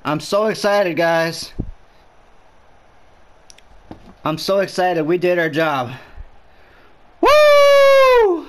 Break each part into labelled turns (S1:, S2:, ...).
S1: I'm so excited, guys. I'm so excited. We did our job. Woo!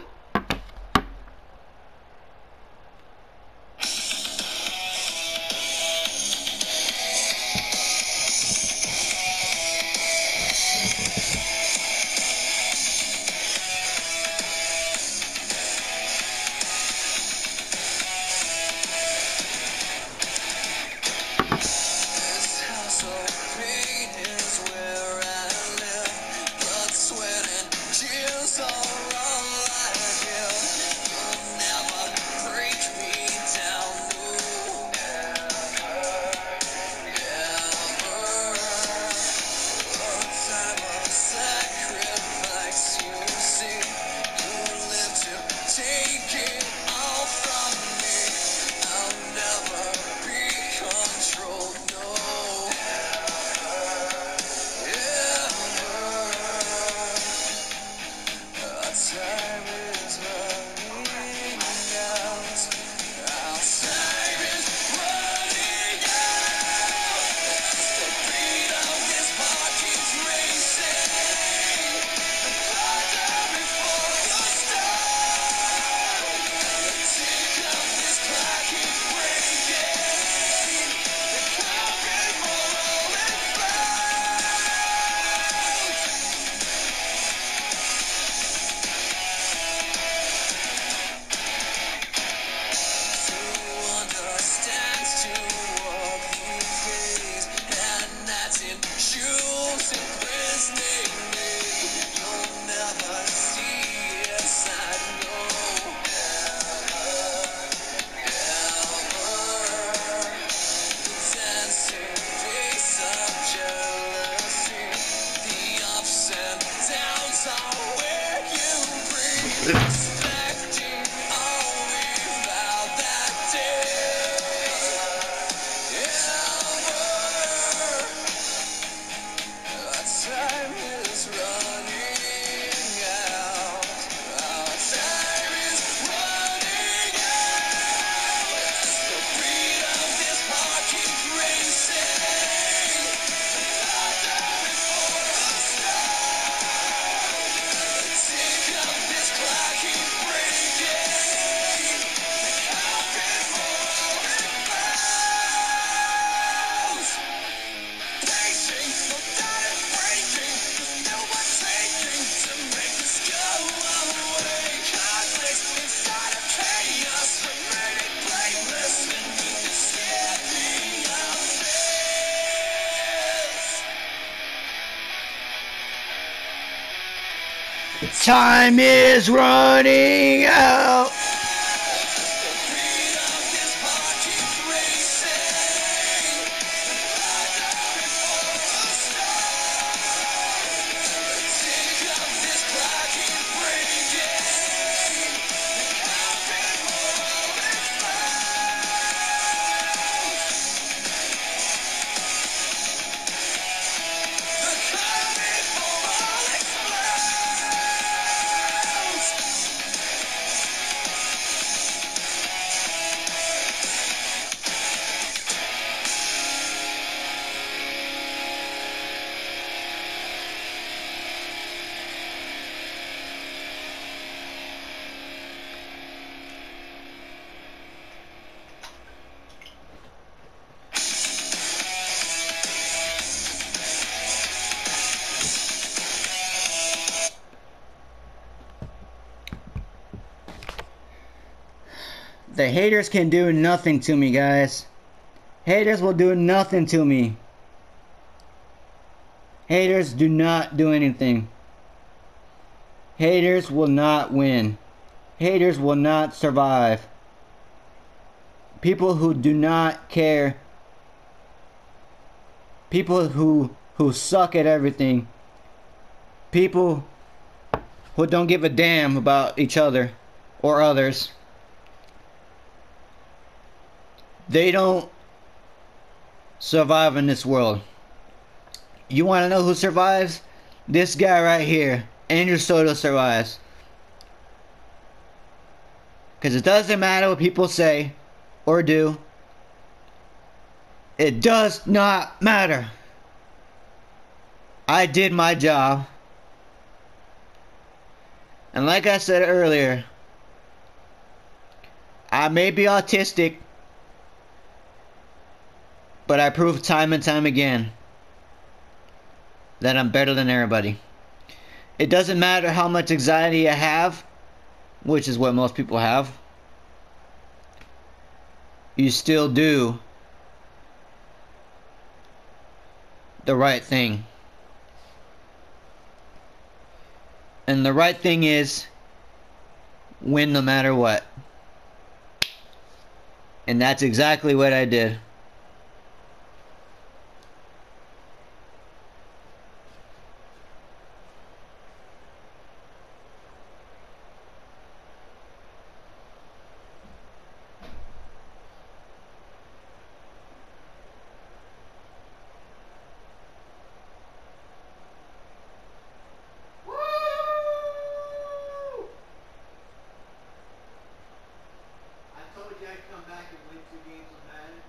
S1: Time is running out. The haters can do nothing to me, guys. Haters will do nothing to me. Haters do not do anything. Haters will not win. Haters will not survive. People who do not care. People who suck at everything. People who don't give a damn about each other or others. They don't survive in this world. You want to know who survives? This guy right here, Andrew Soto, survives. Because it doesn't matter what people say or do. It does not matter. I did my job. And like I said earlier, I may be autistic, but I prove time and time again that I'm better than everybody. It doesn't matter how much anxiety I have, which is what most people have. You still do the right thing. And the right thing is win no matter what. And that's exactly what I did. I told you I'd come back and win 2 games of Madden.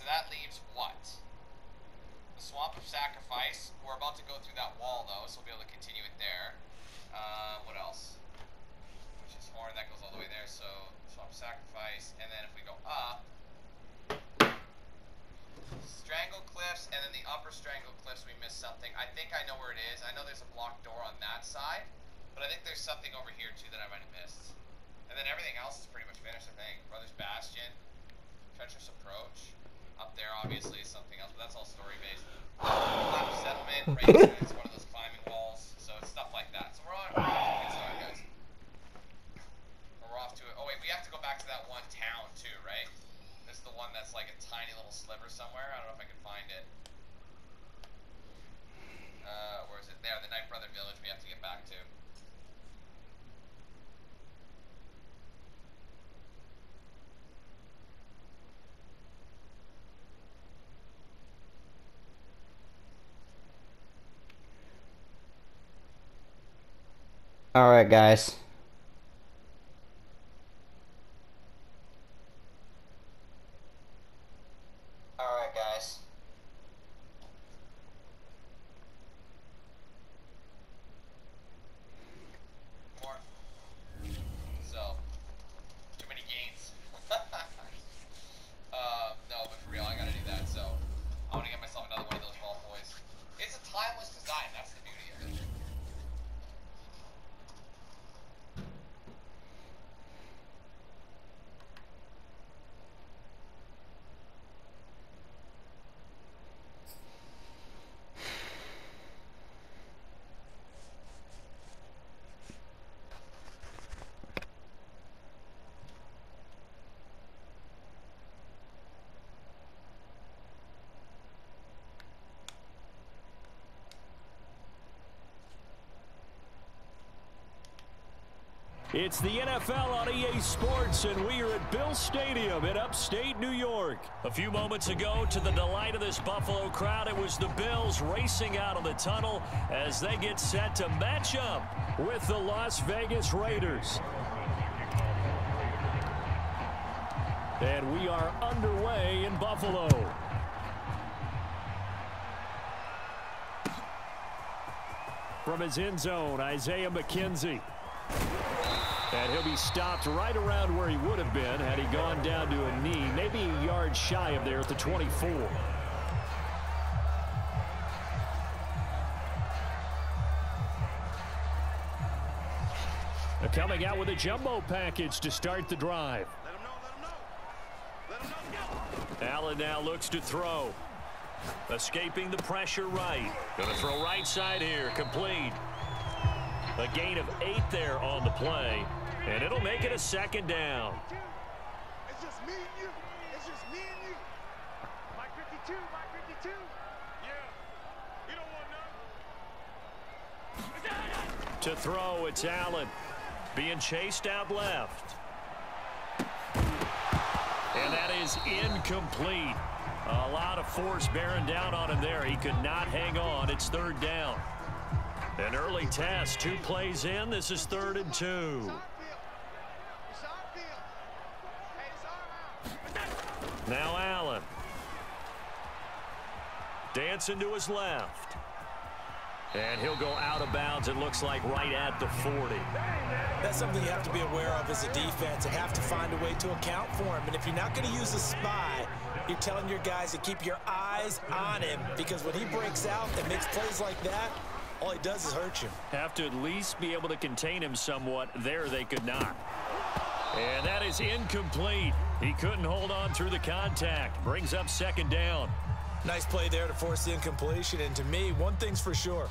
S2: that leaves what? The Swamp of Sacrifice. We're about to go through that wall, though, so we'll be able to continue it there. What else? Which is Horn. That goes all the way there, so Swamp of Sacrifice. And then if we go up, Strangle Cliffs, and then the upper Strangle Cliffs, we missed something. I think I know where it is. I know there's a blocked door on that side, but I think there's something over here, too, that I might have missed. And then everything else is pretty much finished, I think. Brothers Bastion, Treacherous Approach. Up there, obviously, is something else, but that's all story-based. Lap Settlement, right? It's one of those climbing walls, so it's stuff like that. So we're on a good start, guys. We're off to it. Oh, wait, we have to go back to that one town, too, right? This is the one that's like a tiny little sliver somewhere. I don't know if I can find it. Where is it? There, the Night Brother Village we have to get back to.
S1: All right, guys. All right, guys.
S2: More. So, too many gains. No, but for real, I gotta do that. So, I want to get myself another one of those Vault Boys. It's a timeless design. That's the beauty of it.
S3: It's the NFL on EA Sports, and we are at Bill Stadium in upstate New York. A few moments ago, to the delight of this Buffalo crowd, it was the Bills racing out of the tunnel as they get set to match up with the Las Vegas Raiders. And we are underway in Buffalo. From his end zone, Isaiah McKenzie. And he'll be stopped right around where he would have been had he gone down to a knee, maybe a yard shy of there at the 24. Coming out with a jumbo package to start the drive. Allen now looks to throw. Escaping the pressure right. Going to throw right side here, complete. A gain of 8 there on the play, and it'll make it a second down.
S4: It's just me and you. It's just me and you. Mike 52, Mike 52. Yeah, you don't want none.
S3: To throw, it's Allen. Being chased out left. And that is incomplete. A lot of force bearing down on him there. He could not hang on. It's third down. An early test, 2 plays in. This is 3rd and 2. Now Allen. Dancing to his left. And he'll go out of bounds, it looks like, right at the 40.
S5: That's something you have to be aware of as a defense and have to find a way to account for him. And if you're not going to use a spy, you're telling your guys to keep your eyes on him, because when he breaks out and makes plays like that, all he does is hurt you.
S3: Have to at least be able to contain him somewhat. There they could not. And that is incomplete. He couldn't hold on through the contact. Brings up 2nd down.
S5: Nice play there to force the incompletion. And to me, one thing's for sure.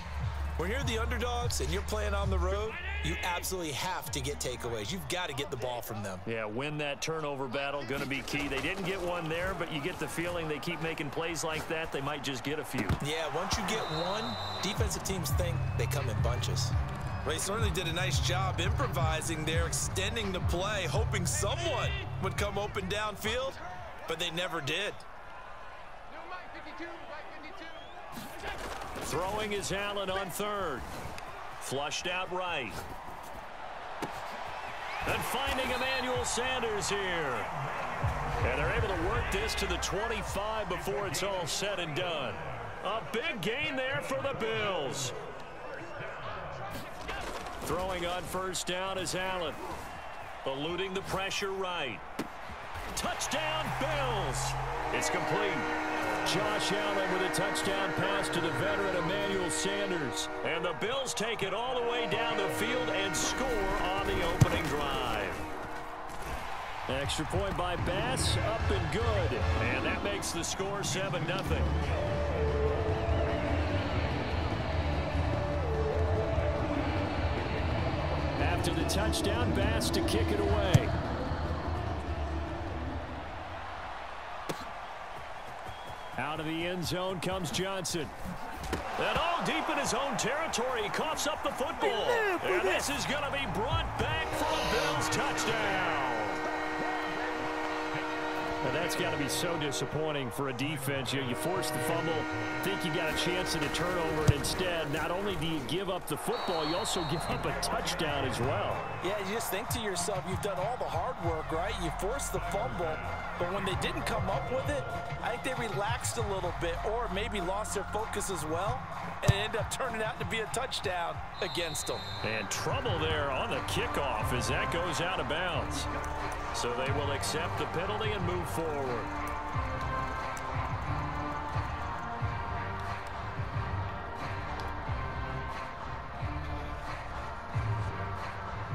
S5: When you're the underdogs and you're playing on the road, you absolutely have to get takeaways. You've got to get the ball from them.
S3: Yeah, win that turnover battle, going to be key. They didn't get one there, but you get the feeling they keep making plays like that, they might just get a few.
S5: Yeah, once you get one, defensive teams think they come in bunches.
S6: Well, he certainly did a nice job improvising there, extending the play, hoping someone would come open downfield, but they never did.
S3: Throwing is Allen on 3rd. Flushed out right. And finding Emmanuel Sanders here. And they're able to work this to the 25 before it's all said and done. A big gain there for the Bills. Throwing on first down is Allen. Eluding the pressure right. Touchdown, Bills. It's complete. Josh Allen with a touchdown pass to the veteran Emmanuel Sanders. And the Bills take it all the way down the field and score on the opening drive. Extra point by Bass, up and good. And that makes the score 7-0. After the touchdown, Bass to kick it away. Out of the end zone comes Johnson. And all deep in his own territory, he coughs up the football. And this is going to be brought back for a Bills touchdown. And that's got to be so disappointing for a defense. You force the fumble, think you got a chance at a turnover, and instead, not only do you give up the football, you also give up a touchdown as well.
S5: Yeah, you just think to yourself, you've done all the hard work, right? You forced the fumble, but when they didn't come up with it, I think they relaxed a little bit or maybe lost their focus as well, and it ended up turning out to be a touchdown against them.
S3: And trouble there on the kickoff as that goes out of bounds. So they will accept the penalty and move forward.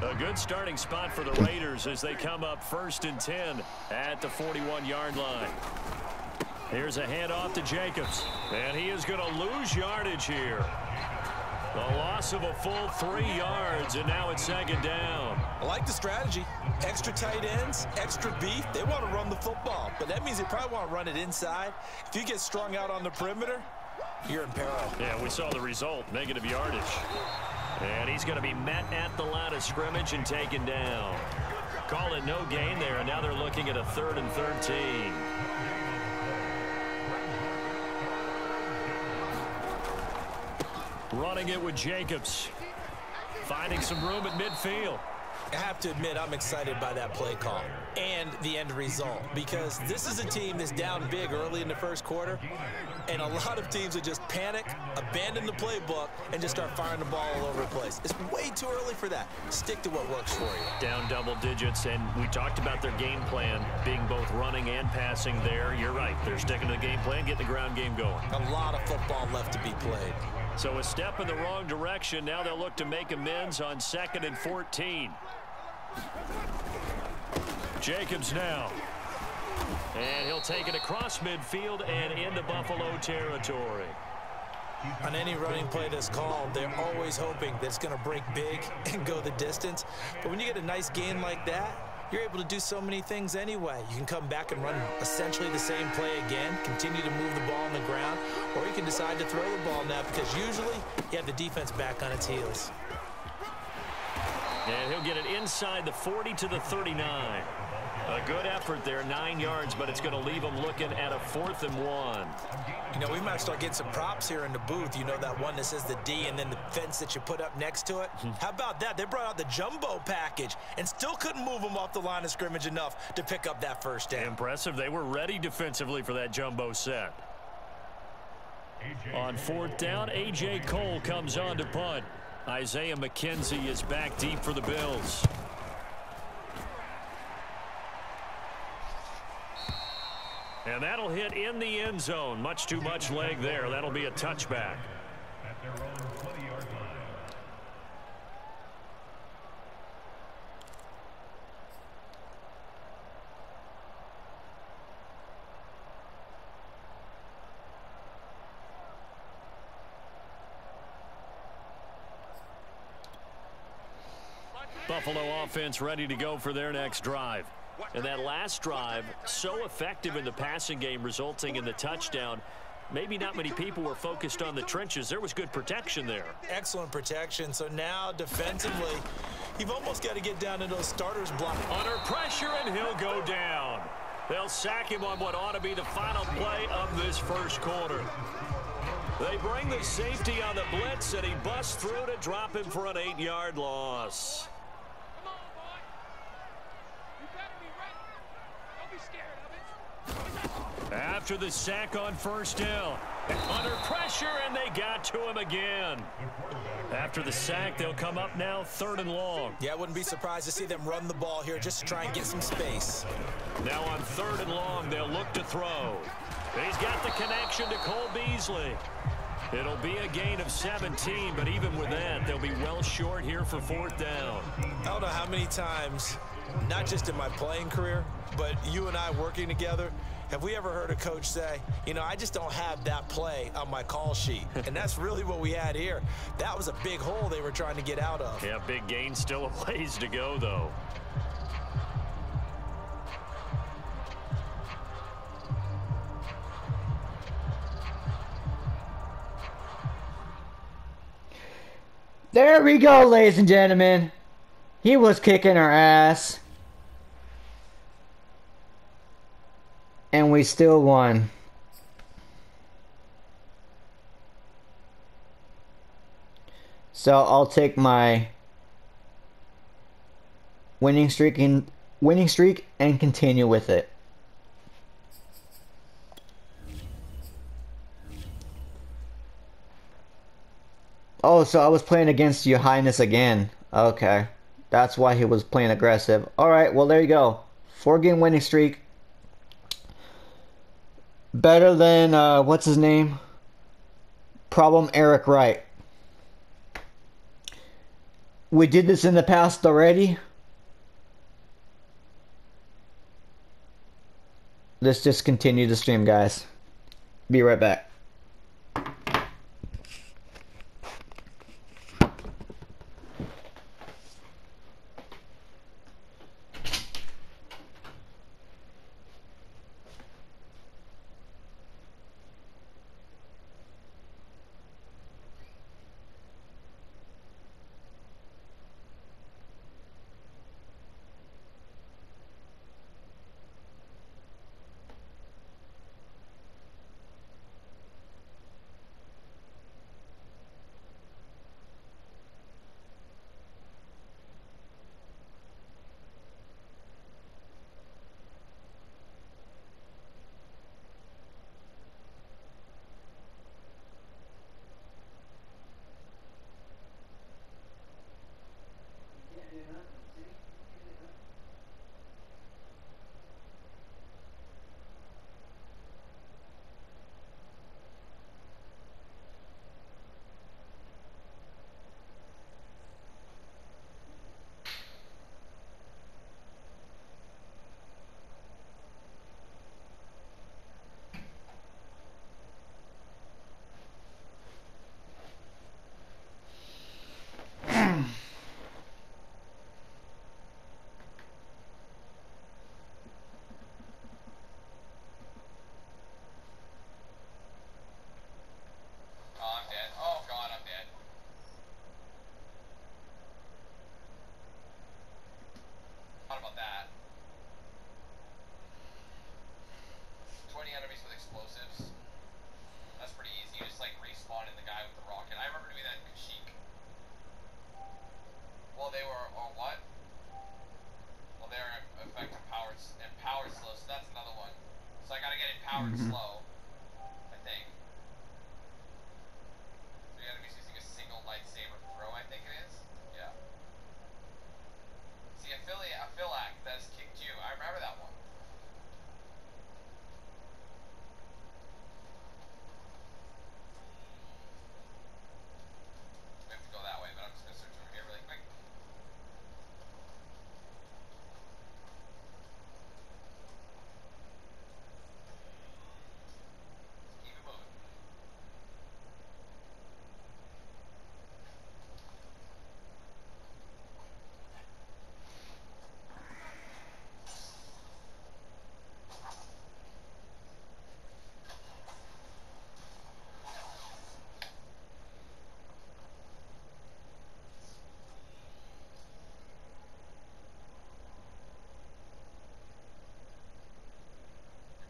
S3: A good starting spot for the Raiders as they come up 1st and 10 at the 41-yard line. Here's a handoff to Jacobs, and he is going to lose yardage here. The loss of a full 3 yards, and now it's 2nd down.
S6: I like the strategy. Extra tight ends, extra beef. They want to run the football, but that means they probably want to run it inside. If you get strung out on the perimeter, you're in peril.
S3: Yeah, we saw the result, negative yardage. And he's going to be met at the line of scrimmage and taken down. Call it no gain there, and now they're looking at a 3rd and 13. Running it with Jacobs. Finding some room at midfield.
S5: I have to admit, I'm excited by that play call and the end result, because this is a team that's down big early in the first quarter, and a lot of teams would just panic, abandon the playbook, and just start firing the ball all over the place. It's way too early for that. Stick to what works for you.
S3: Down double digits, and we talked about their game plan being both running and passing there. You're right. They're sticking to the game plan, getting the ground game going.
S5: A lot of football left to be played.
S3: So a step in the wrong direction. Now they'll look to make amends on 2nd and 14. Jacobs now. And he'll take it across midfield and into Buffalo territory.
S5: On any running play that's called, they're always hoping that it's going to break big and go the distance. But when you get a nice gain like that, you're able to do so many things anyway. You can come back and run essentially the same play again, continue to move the ball on the ground, or you can decide to throw the ball now, because usually you have the defense back on its heels.
S3: And he'll get it inside the 40 to the 39. A good effort there, 9 yards, but it's going to leave them looking at a 4th and 1.
S5: You know, we might start getting some props here in the booth. You know, that one that says the D and then the fence that you put up next to it? How about that? They brought out the jumbo package and still couldn't move them off the line of scrimmage enough to pick up that first down.
S3: Impressive. They were ready defensively for that jumbo set. On 4th down, A.J. Cole comes on to punt. Isaiah McKenzie is back deep for the Bills. And that'll hit in the end zone. Much too much leg there. That'll be a touchback. Buffalo offense ready to go for their next drive. And that last drive, so effective in the passing game, resulting in the touchdown. Maybe not many people were focused on the trenches. There was good protection there.
S5: Excellent protection. So now defensively, you've almost got to get down to those starters block.
S3: Under pressure, and he'll go down. They'll sack him on what ought to be the final play of this first quarter. They bring the safety on the blitz, and he busts through to drop him for an 8-yard loss.
S4: Come on, boy. You better be ready. Don't be scared of it.
S3: after the sack on first down. Under pressure, and they got to him again. After the sack, they'll come up now 3rd and long.
S5: Yeah, I wouldn't be surprised to see them run the ball here just to try and get some space.
S3: Now on 3rd and long, they'll look to throw. He's got the connection to Cole Beasley. It'll be a gain of 17, but even with that, they'll be well short here for 4th down.
S5: I don't know how many times, not just in my playing career, but you and I working together, have we ever heard a coach say, you know, I just don't have that play on my call sheet? And that's really what we had here. That was a big hole they were trying to get out of.
S3: Yeah, big gain, still a ways to go, though.
S1: There we go, ladies and gentlemen. He was kicking our ass. And we still won. So I'll take my winning streak and continue with it. Oh, so I was playing against Your Highness again. Okay. That's why he was playing aggressive. Alright, well there you go. 4-game winning streak. Better than, what's his name? Problem Eric Wright. We did this in the past already. Let's just continue the stream, guys. Be right back.
S2: Powered slow, I think. So your enemy's using a single lightsaber throw, I think it is. Yeah. See, Affiliac that's kicked you. I remember that one. We have to go that way, but I'm just gonna search over here really quick. Keep it moving.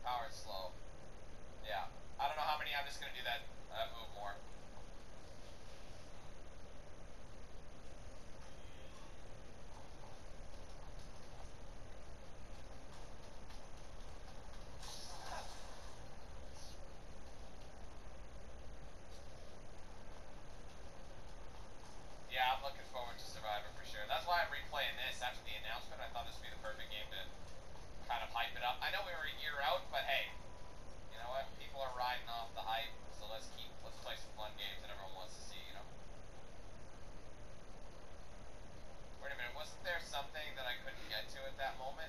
S2: Power is slow. Yeah. I don't know how many. I'm just gonna do that move more. this would be the perfect game to kind of hype it up. I know we were a year out, but hey, you know what? People are riding off the hype, so let's play some fun games that everyone wants to see, you know? Wait a minute, wasn't there something that I couldn't get to at that moment?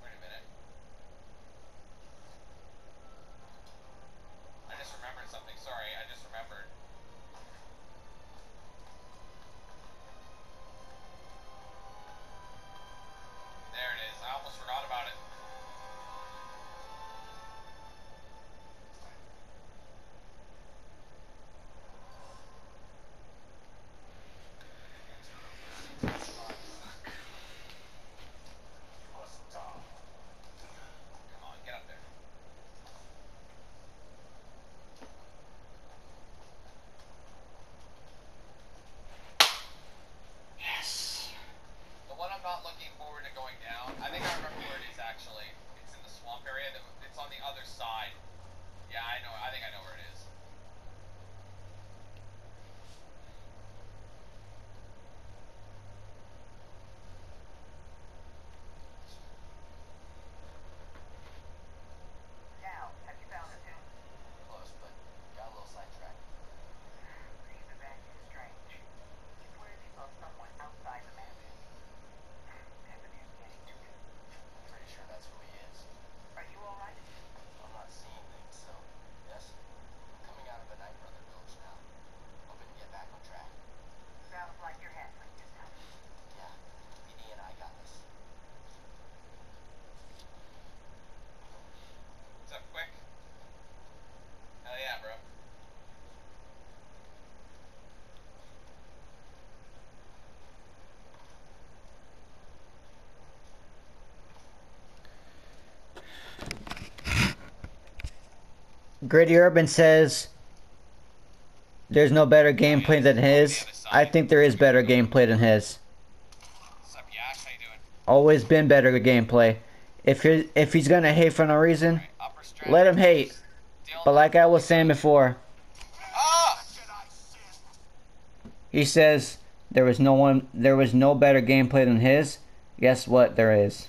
S2: Wait a minute. I just remembered something. Sorry, I just remembered. There it is. I almost forgot about it. Come on, get up there.
S1: Yes.
S2: The one I'm not looking forward to going down, I think I remember where it is actually. It's in the swamp area. It's on the other side. Yeah, I know. I think I know where it is.
S7: Now, have you found the tomb?
S2: Close, but got a little sidetracked.
S7: These events is strange. He's worthy of someone outside the Madden. Evidence getting to me.
S2: Pretty sure that's who he is.
S7: Are you alright?
S2: I'm not seeing things, so yes. Coming out of a Night Brother village now. Hoping to get back on track.
S7: Sounds like you're handling yourself.
S2: Yeah, BD and I got this. What's up, Quick? Hell yeah, bro.
S1: Gritty Urban says there's no better gameplay than his. I think there is better gameplay than his.
S2: What's up, Yash? How you doing?
S1: Always been better gameplay. If he's gonna hate for no reason,
S2: Upper strength.
S1: let him hate.
S2: Still
S1: But like I was saying before,
S2: Ah!
S1: he says there was no better gameplay than his. Guess what? There is.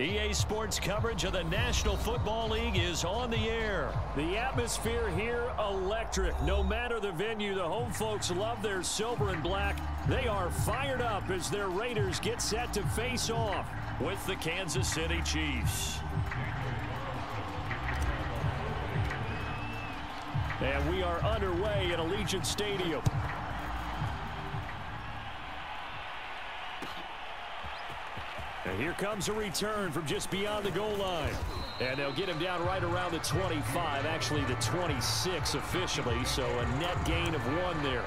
S3: EA Sports coverage of the National Football League is on the air. The atmosphere here, electric. No matter the venue, the home folks love their silver and black. They are fired up as their Raiders get set to face off with the Kansas City Chiefs. And we are underway at Allegiant Stadium. And here comes a return from just beyond the goal line. And they'll get him down right around the 25, actually the 26 officially, so a net gain of 1 there.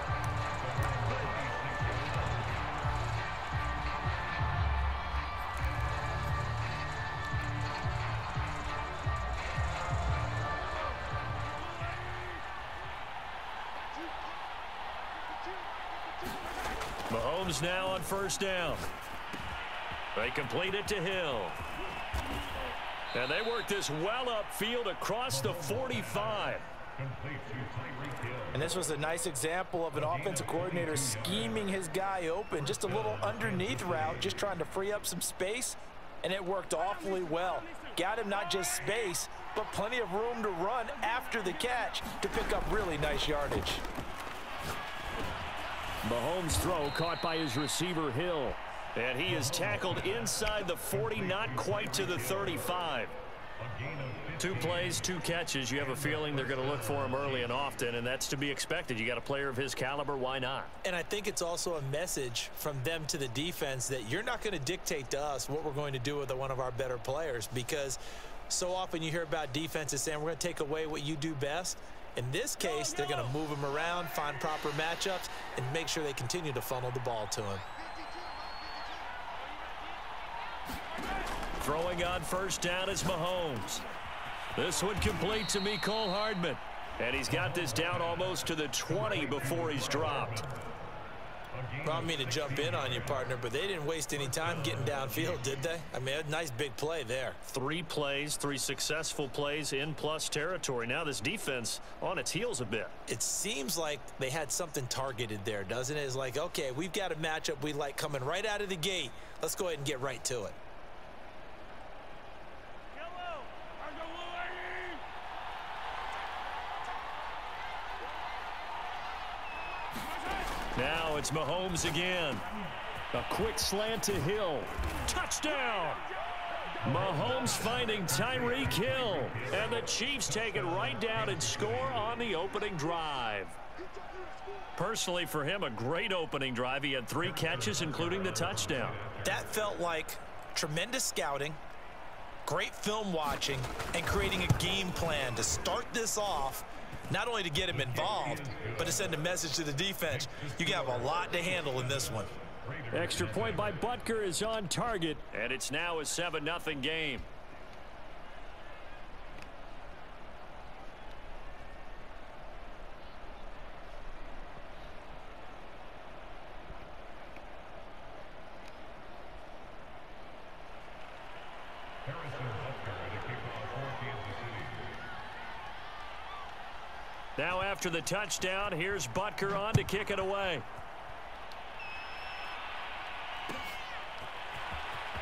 S3: Mahomes now on first down. They complete it to Hill. And they work this well upfield across the 45.
S5: And this was a nice example of an offensive coordinator scheming his guy open. Just a little underneath route, just trying to free up some space. And it worked awfully well. Got him not just space, but plenty of room to run after the catch to pick up really nice yardage.
S3: Mahomes' throw caught by his receiver Hill. And he is tackled inside the 40, not quite to the 35. 2 plays, 2 catches. You have a feeling they're going to look for him early and often, and that's to be expected. You got a player of his caliber, why not?
S5: And I think it's also a message from them to the defense that you're not going to dictate to us what we're going to do with one of our better players, because so often you hear about defenses saying we're going to take away what you do best. In this case, they're going to move him around, find proper matchups, and make sure they continue to funnel the ball to him.
S3: Throwing on first down is Mahomes. This one complete to Mecole Hardman. And he's got this down almost to the 20 before he's dropped.
S5: I don't mean to jump in on you, partner, but they didn't waste any time getting downfield, did they? I mean, a nice big play there.
S3: 3 plays, 3 successful plays in plus territory. Now this defense on its heels a bit.
S5: It seems like they had something targeted there, doesn't it? It's like, okay, we've got a matchup we like coming right out of the gate. Let's go ahead and get right to it.
S3: Now it's Mahomes again. A quick slant to Hill. Touchdown! Mahomes finding Tyreek Hill. And the Chiefs take it right down and score on the opening drive. Personally, for him, a great opening drive. He had 3 catches, including the touchdown.
S5: That felt like tremendous scouting, great film watching, and creating a game plan to start this off. Not only to get him involved, but to send a message to the defense. You have a lot to handle in this one.
S3: Extra point by Butker is on target, and it's now a 7-0 game. Now after the touchdown, here's Butker on to kick it away.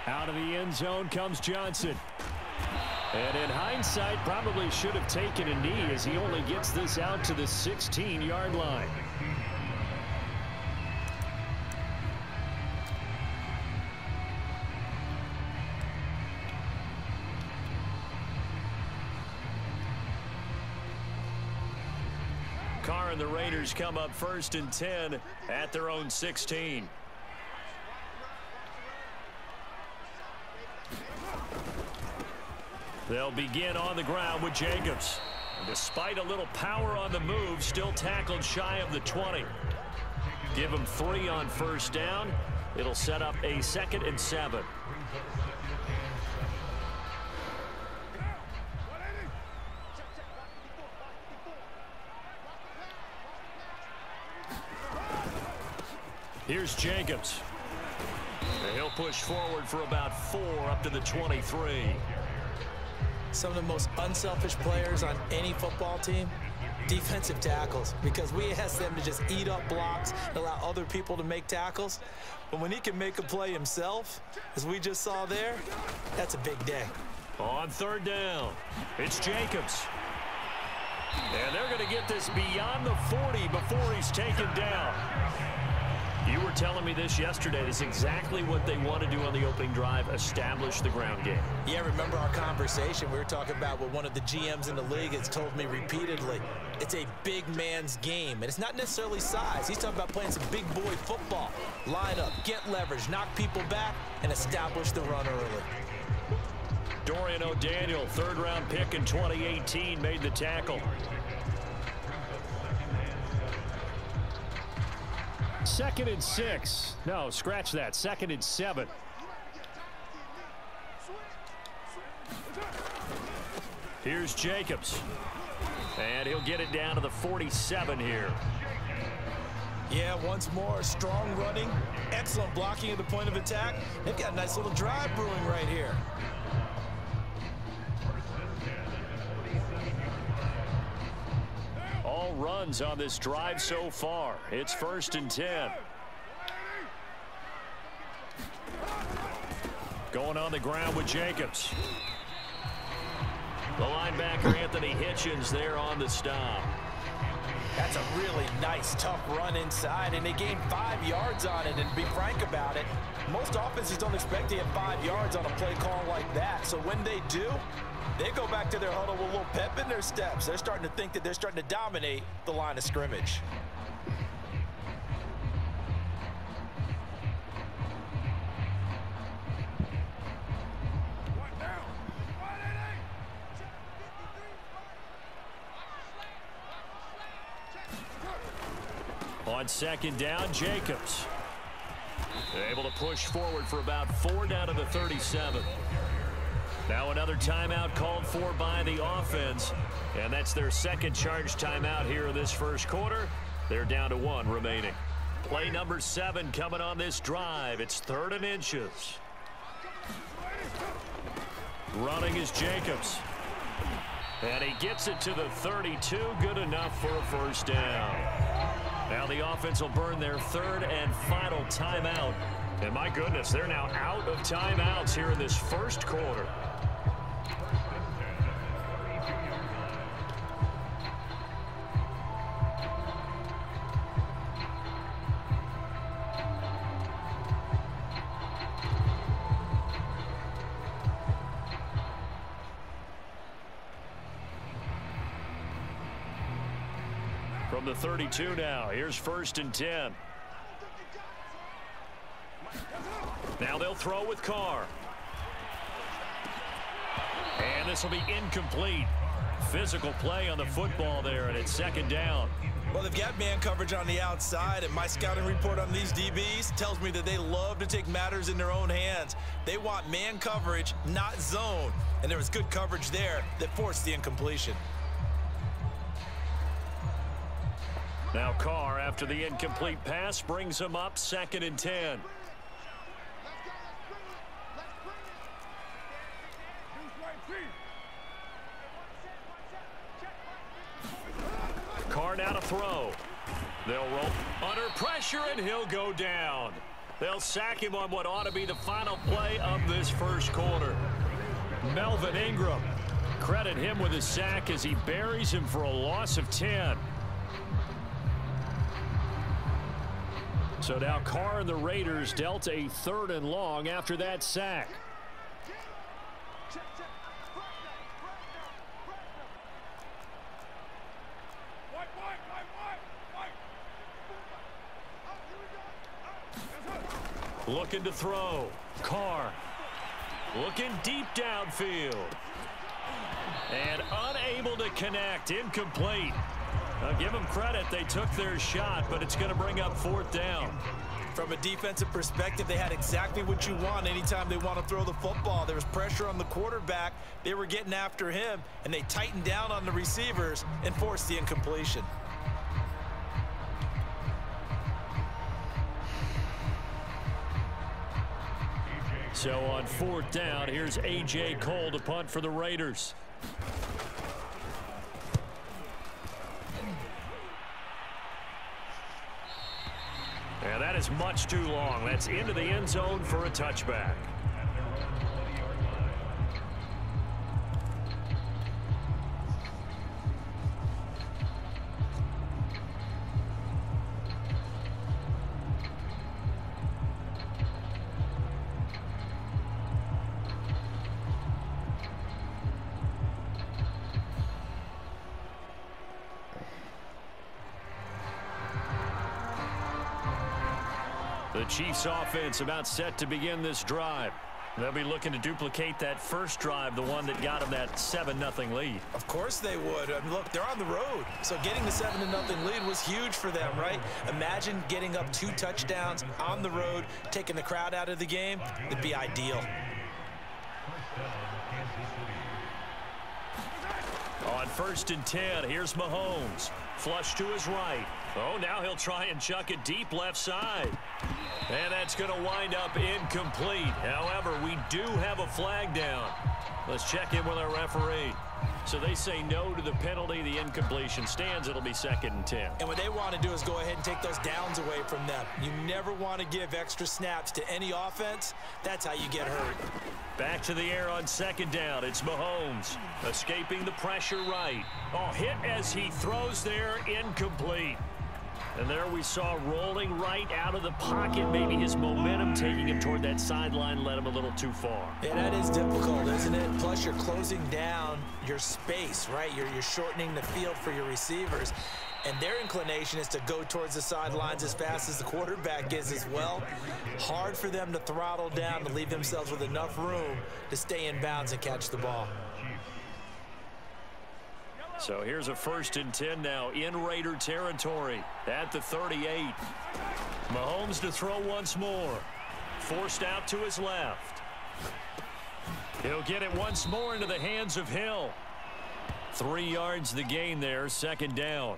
S3: Out of the end zone comes Johnson. And in hindsight, probably should have taken a knee as he only gets this out to the 16-yard line. Carr and the Raiders come up 1st and 10 at their own 16. They'll begin on the ground with Jacobs. Despite a little power on the move, still tackled shy of the 20. Give him 3 on first down. It'll set up a 2nd and 7. Here's Jacobs. And he'll push forward for about 4 up to the 23.
S5: Some of the most unselfish players on any football team defensive tackles, because we ask them to just eat up blocks and allow other people to make tackles. But when he can make a play himself, as we just saw there, that's a big day.
S3: On third down, it's Jacobs. And they're going to get this beyond the 40 before he's taken down. You were telling me this yesterday. This is exactly what they want to do on the opening drive, establish the ground game.
S5: Yeah, remember our conversation? We were talking about what one of the GMs in the league has told me repeatedly. It's a big man's game, and it's not necessarily size. He's talking about playing some big boy football. Line up, get leverage, knock people back, and establish the run early.
S3: Dorian O'Daniel, third-round pick in 2018, made the tackle. Second and 6. No, scratch that. Second and 7. Here's Jacobs. And he'll get it down to the 47 here.
S5: Yeah, once more, strong running, excellent blocking at the point of attack. They've got a nice little drive brewing right here.
S3: All runs on this drive so far. It's 1st and 10. Going on the ground with Jacobs. The linebacker, Anthony Hitchens, there on the stop.
S5: That's a really nice, tough run inside, and they gained 5 yards on it. And to be frank about it, most offenses don't expect to get 5 yards on a play call like that. So when they do, they go back to their huddle with a little pep in their steps. They're starting to think that they're starting to dominate the line of scrimmage.
S3: On second down, Jacobs. They're able to push forward for about 4 down to the 37. Now another timeout called for by the offense, and that's their second charge timeout here in this first quarter. They're down to 1 remaining. Play number 7 coming on this drive. It's 3rd and inches. Running is Jacobs. And he gets it to the 32. Good enough for a first down. Now the offense will burn their 3rd and final timeout. And my goodness, they're now out of timeouts here in this first quarter. From the 32 now, here's 1st and 10. Now they'll throw with Carr. And this will be incomplete. Physical play on the football there, and it's 2nd down.
S5: Well, they've got man coverage on the outside, and my scouting report on these DBs tells me that they love to take matters in their own hands. They want man coverage, not zone. And there was good coverage there that forced the incompletion.
S3: Now Carr, after the incomplete pass, brings him up 2nd and 10. Carr now to throw. They'll roll under pressure, and he'll go down. They'll sack him on what ought to be the final play of this first quarter. Melvin Ingram, credit him with his sack as he buries him for a loss of 10. So now Carr and the Raiders dealt a 3rd and long after that sack. Looking to throw. Carr looking deep downfield. And unable to connect. Incomplete. Now give them credit. They took their shot, but it's going to bring up 4th down.
S5: From a defensive perspective, they had exactly what you want anytime they want to throw the football. There was pressure on the quarterback. They were getting after him, and they tightened down on the receivers and forced the incompletion.
S3: So on 4th down, here's A.J. Cole to punt for the Raiders. And that is much too long. That's into the end zone for a touchback. The Chiefs offense about set to begin this drive. They'll be looking to duplicate that first drive, the one that got them that 7-0 lead.
S5: Of course they would. I mean, look, they're on the road. So getting the 7-0 lead was huge for them, right? Imagine getting up 2 touchdowns on the road, taking the crowd out of the game. It'd be ideal.
S3: On 1st and 10, here's Mahomes. Flush to his right. Oh, now he'll try and chuck it deep left side. And that's going to wind up incomplete. However, we do have a flag down. Let's check in with our referee. So they say no to the penalty. The incompletion stands. It'll be 2nd and 10.
S5: And what they want to do is go ahead and take those downs away from them. You never want to give extra snaps to any offense. That's how you get hurt.
S3: Back to the air on 2nd down. It's Mahomes escaping the pressure right. Oh, hit as he throws there, incomplete. And there we saw rolling right out of the pocket. Maybe his momentum taking him toward that sideline led him a little too far.
S5: Yeah, that is difficult, isn't it? Plus, you're closing down your space, right? You're shortening the field for your receivers. And their inclination is to go towards the sidelines as fast as the quarterback is as well. Hard for them to throttle down to leave themselves with enough room to stay in bounds and catch the ball.
S3: So here's a 1st and 10 now in Raider territory at the 38. Mahomes to throw once more. Forced out to his left. He'll get it once more into the hands of Hill. 3 yards the gain there, 2nd down.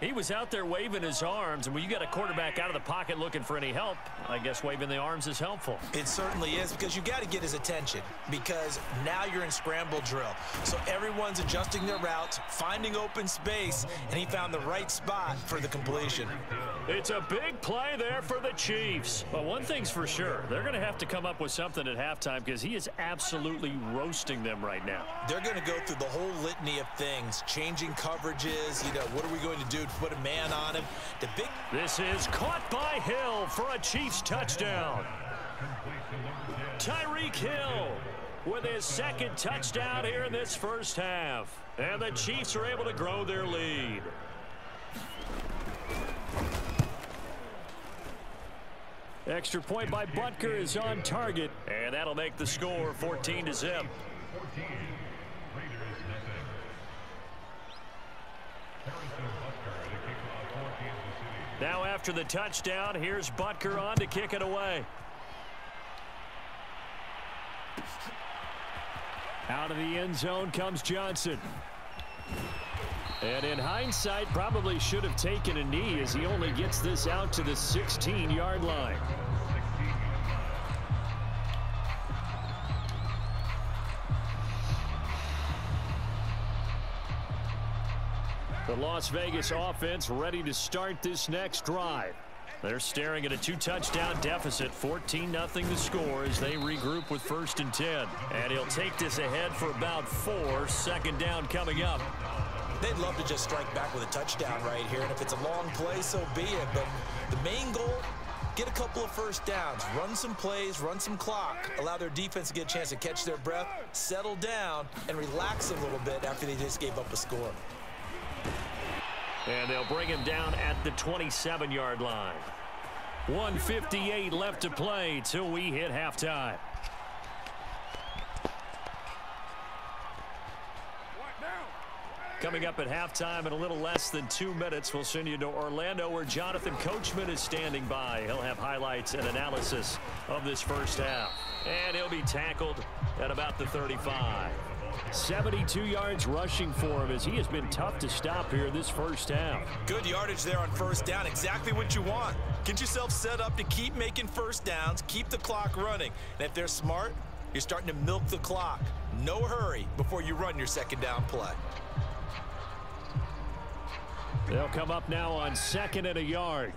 S3: He was out there waving his arms, and when you got a quarterback out of the pocket looking for any help, I guess waving the arms is helpful.
S5: It certainly is, because you got to get his attention, because now you're in scramble drill. So everyone's adjusting their routes, finding open space, and he found the right spot for the completion.
S3: It's a big play there for the Chiefs. But one thing's for sure, they're going to have to come up with something at halftime, because he is absolutely roasting them right now.
S5: They're going to go through the whole litany of things, changing coverages, what are we going to do to put a man on him?
S3: This is caught by Hill for a Chiefs touchdown. Tyreek Hill with his 2nd touchdown here in this first half. And the Chiefs are able to grow their lead. Extra point by Butker is on target, and that'll make the score 14-0. Now after the touchdown, here's Butker on to kick it away. Out of the end zone comes Johnson. And in hindsight, probably should have taken a knee as he only gets this out to the 16-yard line. The Las Vegas offense ready to start this next drive. They're staring at a 2-touchdown deficit, 14-0 the score as they regroup with 1st and 10. And he'll take this ahead for about 4. 2nd down coming up.
S5: They'd love to just strike back with a touchdown right here, and if it's a long play, so be it. But the main goal, get a couple of 1st downs, run some plays, run some clock, allow their defense to get a chance to catch their breath, settle down, and relax a little bit after they just gave up a score.
S3: And they'll bring him down at the 27-yard line. 1:58 left to play till we hit halftime. Coming up at halftime in a little less than 2 minutes, we'll send you to Orlando where Jonathan Coachman is standing by. He'll have highlights and analysis of this first half. And he'll be tackled at about the 35. 72 yards rushing for him as he has been tough to stop here this first half.
S5: Good yardage there on 1st down. Exactly what you want. Get yourself set up to keep making 1st downs, keep the clock running. And if they're smart, you're starting to milk the clock. No hurry before you run your 2nd down play.
S3: They'll come up now on 2nd and a yard.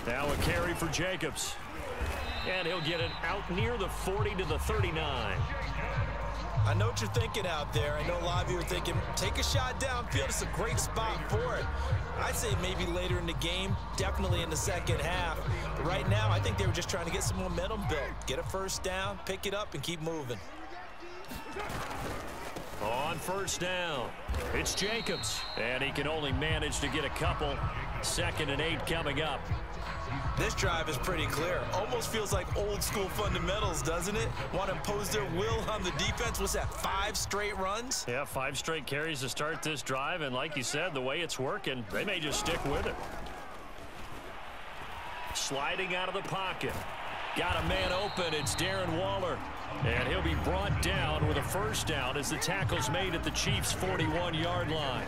S3: Now a carry for Jacobs. And he'll get it out near the 40 to the 39.
S5: I know what you're thinking out there. I know a lot of you are thinking, take a shot downfield. It's a great spot for it. I'd say maybe later in the game, definitely in the second half. But right now, I think they were just trying to get some momentum built. Get a first down, pick it up, and keep moving.
S3: On first down, it's Jacobs. And he can only manage to get a couple. 2nd and 8 coming up.
S5: This drive is pretty clear. Almost feels like old school fundamentals, doesn't it? Want to impose their will on the defense. What's that, 5 straight runs?
S3: Yeah, 5 straight carries to start this drive. And like you said, the way it's working, they may just stick with it. Sliding out of the pocket. Got a man open. It's Darren Waller. And he'll be brought down with a first down as the tackle's made at the Chiefs' 41-yard line.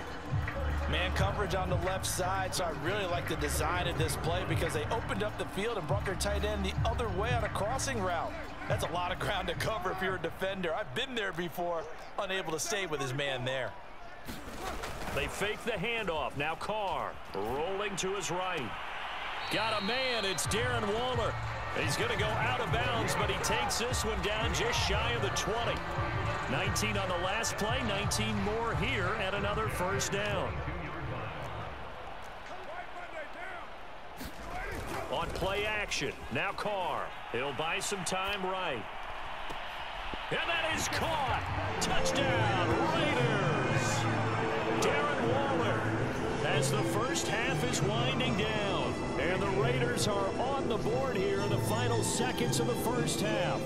S5: Man coverage on the left side, so I really like the design of this play because they opened up the field and brought their tight end the other way on a crossing route. That's a lot of ground to cover if you're a defender. I've been there before, unable to stay with his man there.
S3: They fake the handoff. Now Carr rolling to his right. Got a man. It's Darren Waller. He's going to go out of bounds, but he takes this one down just shy of the 20. 19 on the last play, 19 more here, and another first down. On play action, now Carr. He'll buy some time right. And that is caught. Touchdown, Raiders. Darren Waller as the first half is winding down. And the Raiders are on the board here in the final seconds of the first half.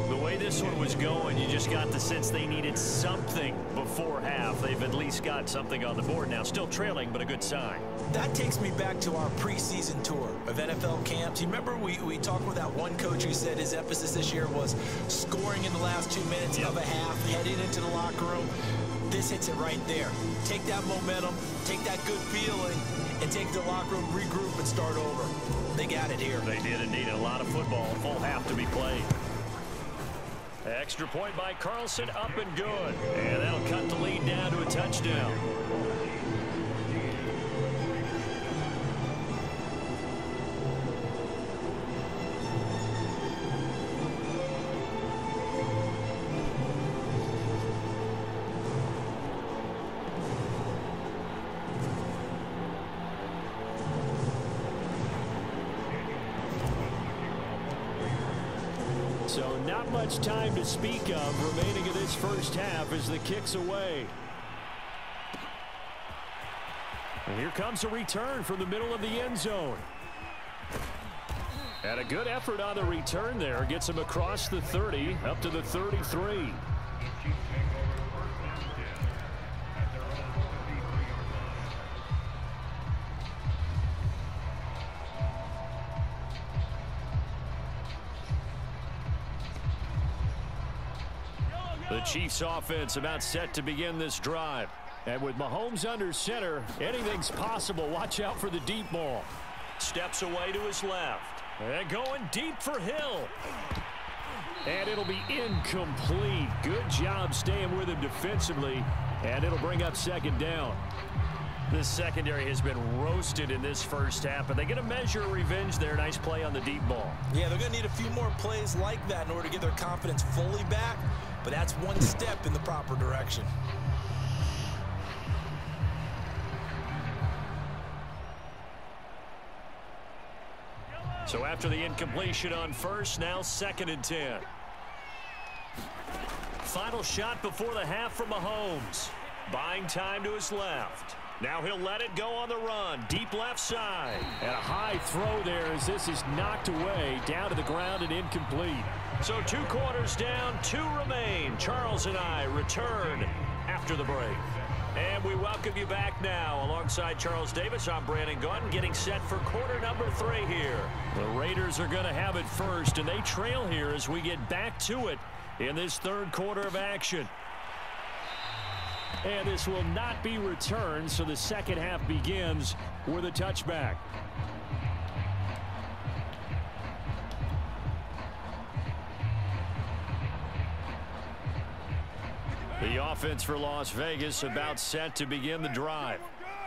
S3: The way this one was going, you just got the sense they needed something before half. They've at least got something on the board now. Still trailing, but a good sign.
S5: That takes me back to our preseason tour of NFL camps. You remember we talked with that one coach who said his emphasis this year was scoring in the last 2 minutes of a half, heading into the locker room. This hits it right there. Take that momentum, take that good feeling, and take the locker room, regroup, and start over. They got it here.
S3: They did indeed. A lot of football, a full half to be played. Extra point by Carlson, up and good. And that'll cut the lead down to a touchdown. So not much time to speak of remaining of this first half as the kick's away. And here comes a return from the middle of the end zone. And a good effort on the return there. Gets him across the 30 up to the 33. The Chiefs offense about set to begin this drive. And with Mahomes under center, anything's possible. Watch out for the deep ball. Steps away to his left. And going deep for Hill. And it'll be incomplete. Good job staying with him defensively. And it'll bring up second down. This secondary has been roasted in this first half, but they get a measure of revenge there. Nice play on the deep ball.
S5: Yeah, they're going to need a few more plays like that in order to get their confidence fully back, but that's one step in the proper direction.
S3: So after the incompletion on first, now 2nd and 10. Final shot before the half from Mahomes. Buying time to his left. Now he'll let it go on the run. Deep left side. And a high throw there as this is knocked away. Down to the ground and incomplete. So 2 quarters down, 2 remain. Charles and I return after the break. And we welcome you back now. Alongside Charles Davis, I'm Brandon Gaudin, getting set for quarter number 3 here. The Raiders are going to have it first, and they trail here as we get back to it in this 3rd quarter of action. And this will not be returned, so the second half begins with a touchback. The offense for Las Vegas about set to begin the drive.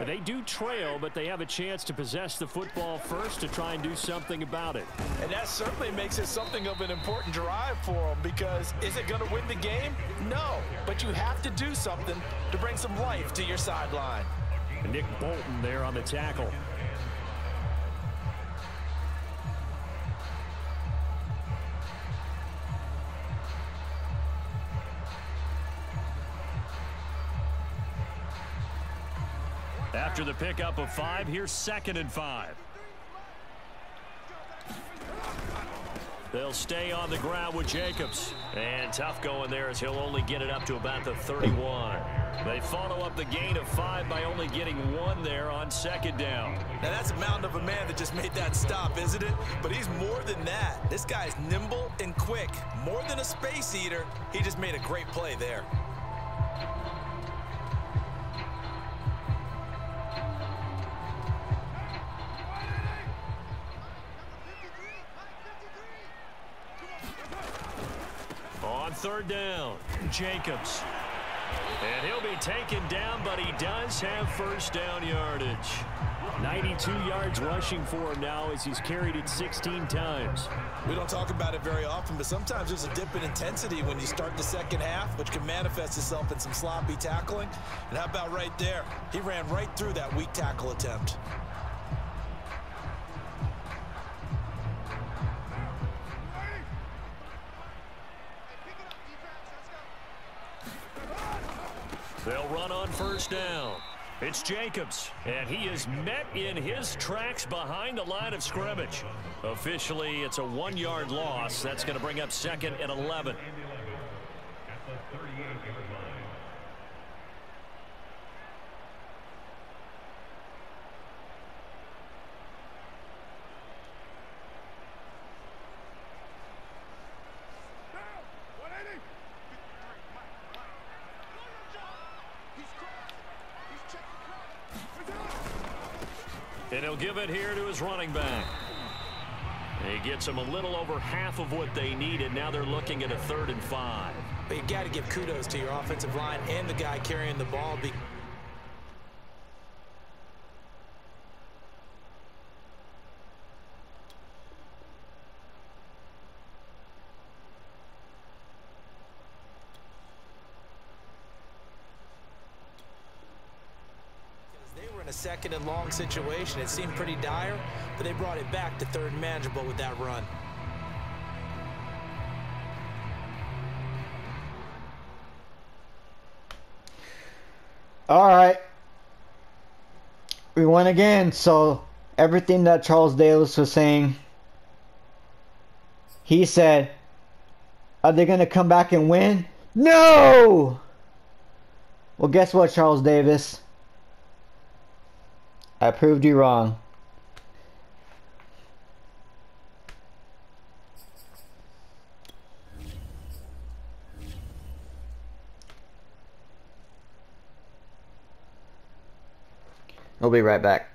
S3: They do trail, but they have a chance to possess the football first to try and do something about it.
S5: And that certainly makes it something of an important drive for them, because is it going to win the game? No, but you have to do something to bring some life to your sideline.
S3: Nick Bolton there on the tackle. After the pickup of 5, here's 2nd and 5. They'll stay on the ground with Jacobs. And tough going there as he'll only get it up to about the 31. They follow up the gain of 5 by only getting 1 there on 2nd down.
S5: Now that's a mountain of a man that just made that stop, isn't it? But he's more than that. This guy's nimble and quick. More than a space eater, he just made a great play there.
S3: On 3rd down, Jacobs. And he'll be taken down, but he does have 1st down yardage. 92 yards rushing for him now as he's carried it 16 times.
S5: We don't talk about it very often, but sometimes there's a dip in intensity when you start the second half, which can manifest itself in some sloppy tackling. And how about right there? He ran right through that weak tackle attempt.
S3: They'll run on 1st down. It's Jacobs, and he is met in his tracks behind the line of scrimmage. Officially, it's a 1-yard loss. That's going to bring up 2nd and 11. And he'll give it here to his running back. He gets him a little over half of what they needed. Now they're looking at a 3rd and 5.
S5: But you got to give kudos to your offensive line and the guy carrying the ball. A 2nd and long situation. It seemed pretty dire, but they brought it back to 3rd and manageable with that run.
S1: All right. We won again. So everything that Charles Davis was saying, he said, are they going to come back and win? No! Well, guess what, Charles Davis? I proved you wrong. We'll be right back.